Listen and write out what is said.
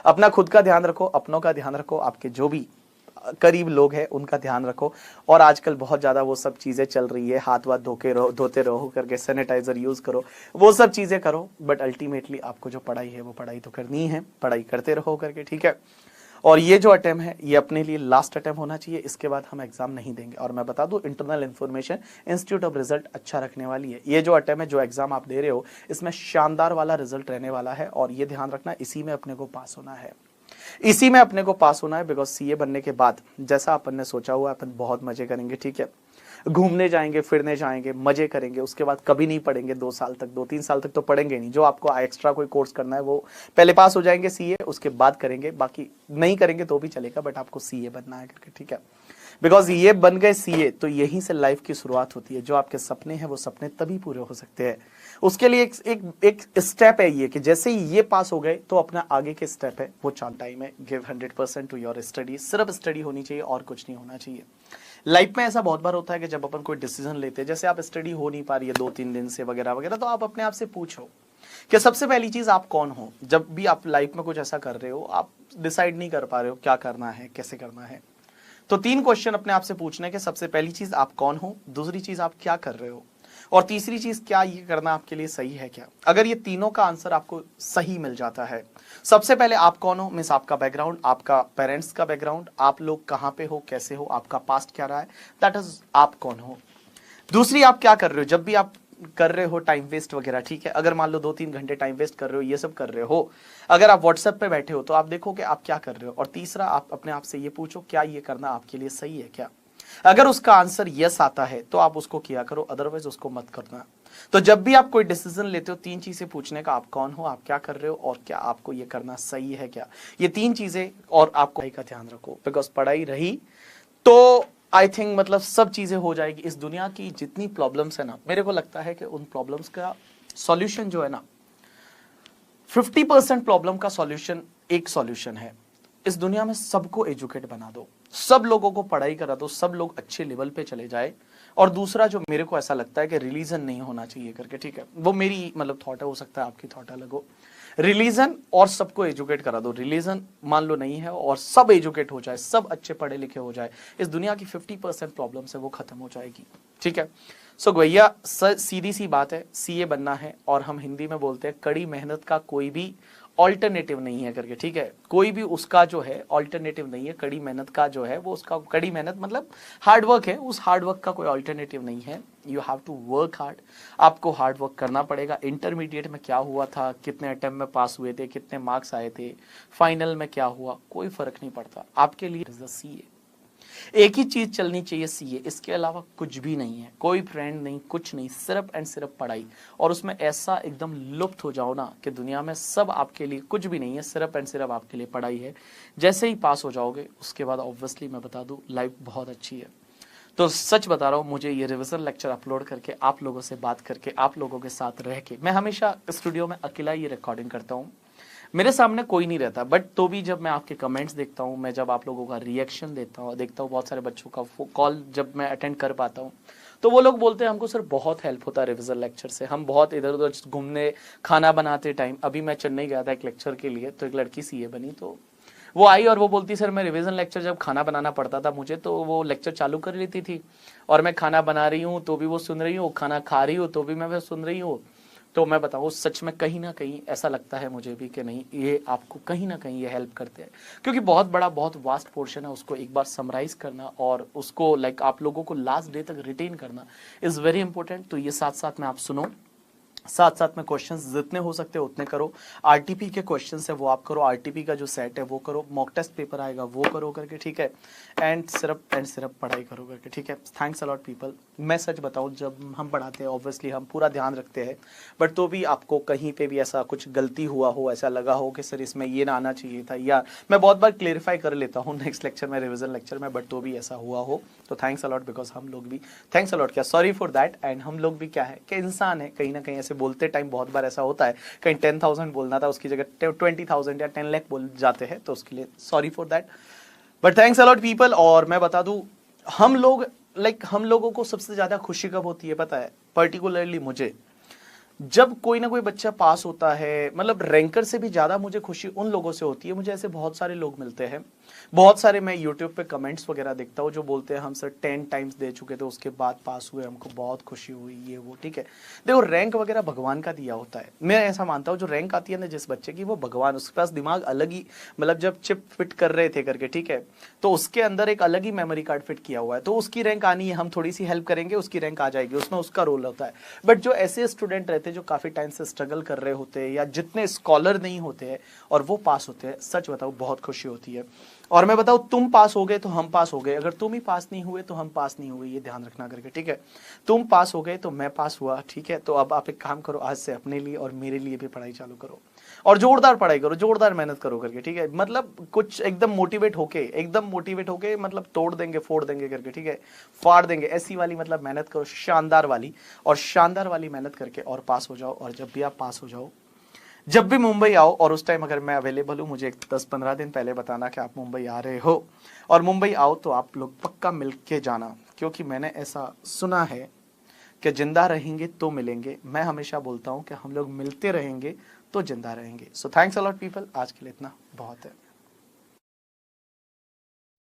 अपना खुद का ध्यान रखो, अपनों का ध्यान रखो, आपके जो भी करीब लोग हैं उनका ध्यान रखो। और आजकल बहुत ज्यादा वो सब चीजें चल रही है, हाथ वाथ धोते रहो करके, सैनिटाइजर यूज करो, वो सब चीजें करो। बट अल्टीमेटली आपको जो पढ़ाई है वो पढ़ाई तो करनी है, पढ़ाई करते रहो करके, ठीक है। और ये जो अटेम्प्ट है ये अपने लिए लास्ट अटेम्प्ट होना चाहिए, इसके बाद हम एग्जाम नहीं देंगे। और मैं बता दूं, internal information institute of result अच्छा रखने वाली है। ये जो अटेम्प्ट है, जो एग्जाम आप दे रहे हो, इसमें शानदार वाला रिजल्ट रहने वाला है। और ये ध्यान रखना, इसी में अपने को पास होना है, इसी में अपने को पास होना है। बिकॉज सीए बनने के बाद जैसा अपन ने सोचा हुआ, अपन बहुत मजे करेंगे, ठीक है। घूमने जाएंगे, फिरने जाएंगे, मजे करेंगे, उसके बाद कभी नहीं पढ़ेंगे 2 साल तक, 2-3 साल तक तो पढ़ेंगे नहीं। जो आपको एक्स्ट्रा कोई कोर्स करना है वो पहले पास हो जाएंगे सीए, उसके बाद करेंगे, बाकी नहीं करेंगे तो भी चलेगा, बट आपको सीए बनना है करके, ठीक है। बिकॉज ये बन गए सीए तो यहीं से लाइफ की शुरुआत होती है। जो आपके सपने हैं वो सपने तभी पूरे हो सकते हैं। उसके लिए एक स्टेप है ये कि जैसे ही ये पास हो गए तो अपना आगे के स्टेप है वो चाल टाइम है। गिव 100% टू योर स्टडी, सिर्फ स्टडी होनी चाहिए और कुछ नहीं होना चाहिए। लाइफ में ऐसा बहुत बार होता है कि जब अपन कोई डिसीजन लेते हैं, जैसे आप स्टडी हो नहीं पा रही है 2-3 दिन से वगैरह वगैरह, तो आप अपने आप से पूछो कि सबसे पहली चीज आप कौन हो। जब भी आप लाइफ में कुछ ऐसा कर रहे हो, आप डिसाइड नहीं कर पा रहे हो क्या करना है, कैसे करना है, तो 3 क्वेश्चन अपने आप से पूछने के, सबसे पहली चीज आप कौन हो, दूसरी चीज आप क्या कर रहे हो, और तीसरी चीज क्या ये करना आपके लिए सही है क्या। अगर ये तीनों का आंसर आपको सही मिल जाता है, सबसे पहले आप कौन हो मींस आपका बैकग्राउंड, आपका पेरेंट्स का बैकग्राउंड, आप लोग कहां पे हो, कैसे हो, आपका पास्ट क्या रहा है, दैट इज आप कौन हो। दूसरी, आप क्या कर रहे हो, जब भी आप कर रहे हो टाइम वेस्ट वगैरह, ठीक है। अगर मान लो 2-3 घंटे टाइम वेस्ट कर रहे हो, ये सब कर रहे हो, अगर आप व्हाट्सएप पे बैठे हो तो आप देखो कि आप क्या कर रहे हो। और तीसरा, आप अपने आप से ये पूछो क्या ये करना आपके लिए सही है क्या। अगर उसका आंसर यस आता है तो आप उसको किया करो, अदरवाइज उसको मत करना। तो जब भी आप कोई डिसीजन लेते हो, 3 चीजें पूछने का, आप कौन हो, आप क्या कर रहे हो, और क्या आपको ये करना सही है क्या। ये 3 चीजें, और आपको पढ़ाई का ध्यान रखो। बिकॉज पढ़ाई रही तो आई थिंक मतलब सब चीजें हो जाएगी। इस दुनिया की जितनी प्रॉब्लम्स है ना, मेरे को लगता है कि उन प्रॉब्लम्स का सॉल्यूशन जो है ना, 50% प्रॉब्लम का सॉल्यूशन एक सॉल्यूशन है। इस दुनिया में सबको एजुकेट बना दो, सब लोगों को पढ़ाई करा दो, सब लोग अच्छे लेवल पे चले जाए। और दूसरा जो मेरे को ऐसा लगता है कि रिलीजन नहीं होना चाहिए करके, ठीक है। वो मेरी मतलब थॉट है, हो सकता है आपकी थॉट अलग हो। रिलीजन और सबको एजुकेट करा दो, रिलीजन मान लो नहीं है और सब एजुकेट हो जाए, सब अच्छे पढ़े लिखे हो जाए, इस दुनिया की 50% प्रॉब्लम है वो खत्म हो जाएगी, ठीक है। सो भैया सीधी सी बात है, सीए बनना है। और हम हिंदी में बोलते हैं कड़ी मेहनत का कोई भी ऑल्टरनेटिव नहीं है करके, ठीक है। कोई भी उसका जो है ऑल्टरनेटिव नहीं है, कड़ी मेहनत का जो है वो उसका, कड़ी मेहनत मतलब हार्ड वर्क है, उस हार्ड वर्क का कोई ऑल्टरनेटिव नहीं है। You have to work hard, आपको हार्ड वर्क करना पड़ेगा। इंटरमीडिएट में क्या हुआ था, कितने अटेम्प्ट में पास हुए थे, कितने मार्क्स आए थे, फाइनल में क्या हुआ, कोई फर्क नहीं पड़ता आपके लिए। सीए एक ही चीज चलनी चाहिए, सीए, इसके अलावा कुछ भी नहीं है, कोई फ्रेंड नहीं, कुछ नहीं, सिर्फ एंड सिर्फ पढ़ाई। और उसमें ऐसा एकदम लुप्त हो जाओ ना कि दुनिया में सब आपके लिए कुछ भी नहीं है, सिर्फ एंड सिर्फ आपके लिए पढ़ाई है। जैसे ही पास हो जाओगे उसके बाद ऑब्वियसली मैं बता दूं लाइफ बहुत अच्छी है। तो सच बता रहा हूँ, मुझे ये रिविजन लेक्चर अपलोड करके, आप लोगों से बात करके, आप लोगों के साथ रह के, मैं हमेशा स्टूडियो में अकेला ही रिकॉर्डिंग करता हूँ, मेरे सामने कोई नहीं रहता। बट तो भी जब मैं आपके कमेंट्स देखता हूँ, मैं जब आप लोगों का रिएक्शन देखता हूँ बहुत सारे बच्चों का कॉल जब मैं अटेंड कर पाता हूँ, तो वो लोग बोलते हैं हमको सर बहुत हेल्प होता है रिविजन लेक्चर से, हम बहुत इधर उधर घूमने, खाना बनाते टाइम, अभी मैं चेन्नई गया था एक लेक्चर के लिए, तो एक लड़की सीए बनी, तो वो आई और वो बोलती सर मैं रिवीजन लेक्चर जब खाना बनाना पड़ता था मुझे, तो वो लेक्चर चालू कर लेती थी और मैं खाना बना रही हूँ तो भी वो सुन रही हूँ, खाना खा रही हूँ तो भी मैं सुन रही हूँ। तो मैं बताऊँ सच में कहीं ना कहीं ऐसा लगता है मुझे भी कि नहीं, ये आपको कहीं ना कहीं ये हेल्प करते हैं, क्योंकि बहुत बड़ा बहुत वास्ट पोर्शन है, उसको एक बार समराइज करना और उसको लाइक आप लोगों को लास्ट डे तक रिटेन करना इज़ वेरी इंपॉर्टेंट। तो ये साथ साथ में आप सुनो, साथ साथ में क्वेश्चंस जितने हो सकते हैं उतने करो। आरटीपी के क्वेश्चंस है वो आप करो, आरटीपी का जो सेट है वो करो, मॉक टेस्ट पेपर आएगा वो करो करके, ठीक है। एंड सिर्फ पढ़ाई करो करके, ठीक है। Thanks a lot people. मैं सच बताऊं, जब हम पढ़ाते हैं ऑब्वियसली हम पूरा ध्यान रखते हैं, बट तो भी आपको कहीं पे भी ऐसा कुछ गलती हुआ हो, ऐसा लगा हो कि सर इसमें ये ना आना चाहिए था, या मैं बहुत बार क्लेरिफाई कर लेता हूँ नेक्स्ट लेक्चर में, रिविजन लेक्चर में, बट तो भी ऐसा हुआ हो तो थैंक्स अलॉट, बिकॉज हम लोग भी थैंक्स अलॉट क्या, सॉरी फॉर दैट। एंड हम लोग भी क्या है कि इंसान है, कहीं ना कहीं ऐसे बोलते टाइम बहुत बार ऐसा होता है, कहीं 10,000 बोलना था उसकी जगह 20,000 या 10 लाख बोल जाते हैं, तो उसके लिए sorry for that, but thanks a lot people. और मैं बता दूं, हम लोग हम लोगों को सबसे ज्यादा खुशी कब होती है पता है, पर्टिकुलरली मुझे, जब कोई ना कोई बच्चा पास होता है, मतलब रैंकर से भी ज्यादा मुझे खुशी उन लोगों से होती है, मुझे ऐसे बहुत सारे लोग मिलते हैं, बहुत सारे मैं यूट्यूब पे कमेंट्स वगैरह देखता हूँ जो बोलते हैं हम सर 10 टाइम्स दे चुके थे उसके बाद पास हुए, हमको बहुत खुशी हुई, ये वो। ठीक है, देखो रैंक वगैरह भगवान का दिया होता है, मैं ऐसा मानता हूँ। जो रैंक आती है ना जिस बच्चे की, वो भगवान, उसके पास दिमाग अलग ही, मतलब जब चिप फिट कर रहे थे करके, ठीक है, तो उसके अंदर एक अलग ही मेमोरी कार्ड फिट किया हुआ है, तो उसकी रैंक आनी है, हम थोड़ी सी हेल्प करेंगे, उसकी रैंक आ जाएगी, उसमें उसका रोल होता है। बट जो ऐसे स्टूडेंट रहते हैं जो काफी टाइम से स्ट्रगल कर रहे होते हैं, या जितने स्कॉलर नहीं होते हैं और वो पास होते हैं, सच बताओ बहुत खुशी होती है। और मैं बताऊं, तुम पास हो गए तो हम पास हो गए, अगर तुम ही पास नहीं हुए तो हम पास नहीं हुए, ये ध्यान रखना करके, ठीक है। तुम पास हो गए तो मैं पास हुआ, ठीक है। तो अब आप एक काम करो, आज से अपने लिए और मेरे लिए भी पढ़ाई चालू करो, और जोरदार पढ़ाई करो, जोरदार मेहनत करो करके, ठीक है। मतलब कुछ एकदम मोटिवेट होके मतलब तोड़ देंगे फोड़ देंगे करके, ठीक है, फाड़ देंगे, ऐसी वाली मतलब मेहनत करो, शानदार वाली। और शानदार वाली मेहनत करके और पास हो जाओ। और जब भी आप पास हो जाओ, जब भी मुंबई आओ, और उस टाइम अगर मैं अवेलेबल हूँ, मुझे एक 10-15 दिन पहले बताना कि आप मुंबई आ रहे हो। और मुंबई आओ तो आप लोग पक्का मिल के जाना, क्योंकि मैंने ऐसा सुना है कि जिंदा रहेंगे तो मिलेंगे। मैं हमेशा बोलता हूँ कि हम लोग मिलते रहेंगे तो जिंदा रहेंगे। So thanks a lot people, आज के लिए इतना बहुत है।